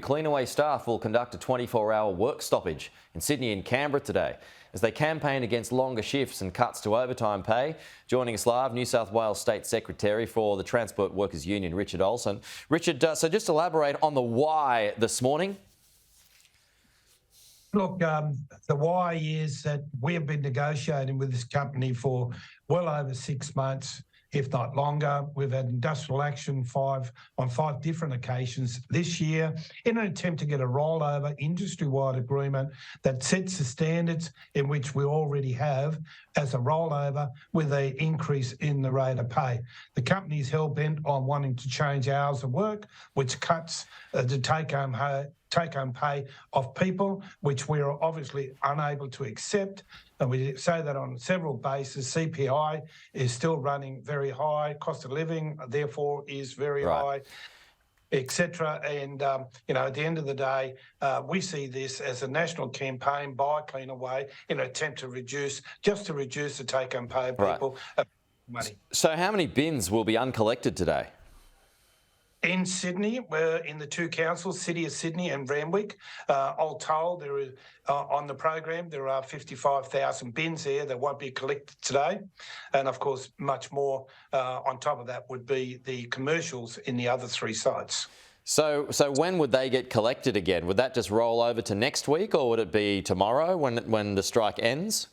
Cleanaway staff will conduct a 24-hour work stoppage in Sydney and Canberra today as they campaign against longer shifts and cuts to overtime pay. Joining us live, New South Wales State Secretary for the Transport Workers Union, Richard Olsen. Richard, so just elaborate on the why this morning. Look, the why is that we have been negotiating with this company for well over 6 months, if not longer. We've had industrial action on five different occasions this year in an attempt to get a rollover industry-wide agreement that sets the standards in which we already have as a rollover with an increase in the rate of pay. The company is hell-bent on wanting to change hours of work, which cuts the take-home pay of people, which we are obviously unable to accept. And we say that on several bases. CPI is still running very high. Cost of living, therefore, is very high, etc. And, at the end of the day, we see this as a national campaign by Cleanaway in an attempt to reduce the take-home pay of people. Money. So how many bins will be uncollected today? In Sydney, we're in the two councils, City of Sydney and Randwick. All told, there is on the program there are 55,000 bins there that won't be collected today, and of course, much more on top of that would be the commercials in the other three sites. So when would they get collected again? Would that just roll over to next week, or would it be tomorrow when the strike ends?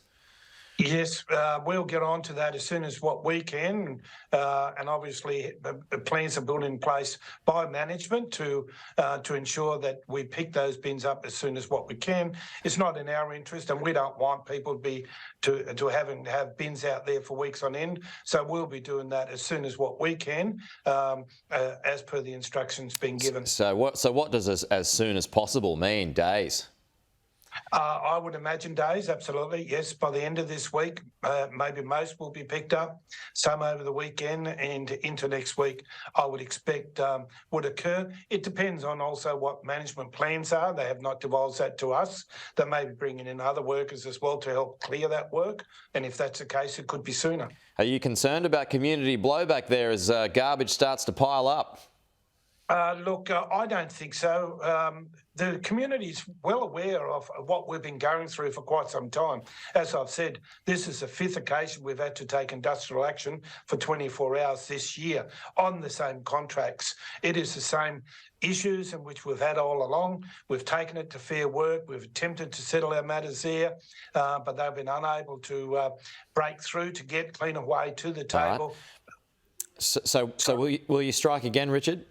Yes, we'll get on to that as soon as what we can, and obviously plans are put in place by management to ensure that we pick those bins up as soon as what we can. It's not in our interest, and we don't want people to have bins out there for weeks on end. So we'll be doing that as soon as what we can, as per the instructions being given. So what does as soon as possible mean? Days? I would imagine days, absolutely, yes. By the end of this week, maybe most will be picked up, some over the weekend and into next week, I would expect would occur. It depends on also what management plans are. They have not divulged that to us. They may be bringing in other workers as well to help clear that work, and if that's the case, it could be sooner. Are you concerned about community blowback there as garbage starts to pile up? Look, I don't think so. The community is well aware of what we've been going through for quite some time. As I've said, this is the fifth occasion we've had to take industrial action for 24 hours this year on the same contracts. It is the same issues in which we've had all along. We've taken it to Fair Work. We've attempted to settle our matters there, but they've been unable to break through to get Cleanaway to the table. Right. So will you strike again, Richard?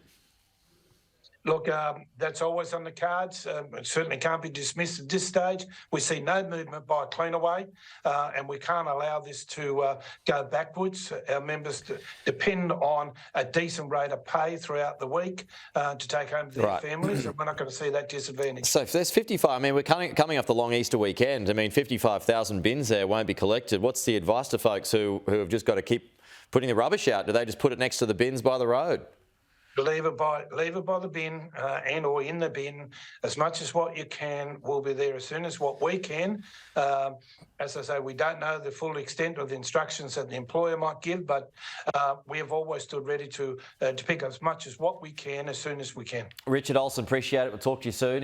Look, that's always on the cards. It certainly can't be dismissed at this stage. We see no movement by Cleanaway, and we can't allow this to go backwards. Our members depend on a decent rate of pay throughout the week to take home to their families, and we're not going to see that disadvantage. So if there's 55, I mean, we're coming off the long Easter weekend. I mean, 55,000 bins there won't be collected. What's the advice to folks who have just got to keep putting the rubbish out? Do they just put it next to the bins by the road? Leave it by the bin and or in the bin as much as what you can. We'll be there as soon as what we can. As I say, we don't know the full extent of the instructions that the employer might give, but we have always stood ready to pick up as much as what we can as soon as we can. Richard Olsen, appreciate it. We'll talk to you soon.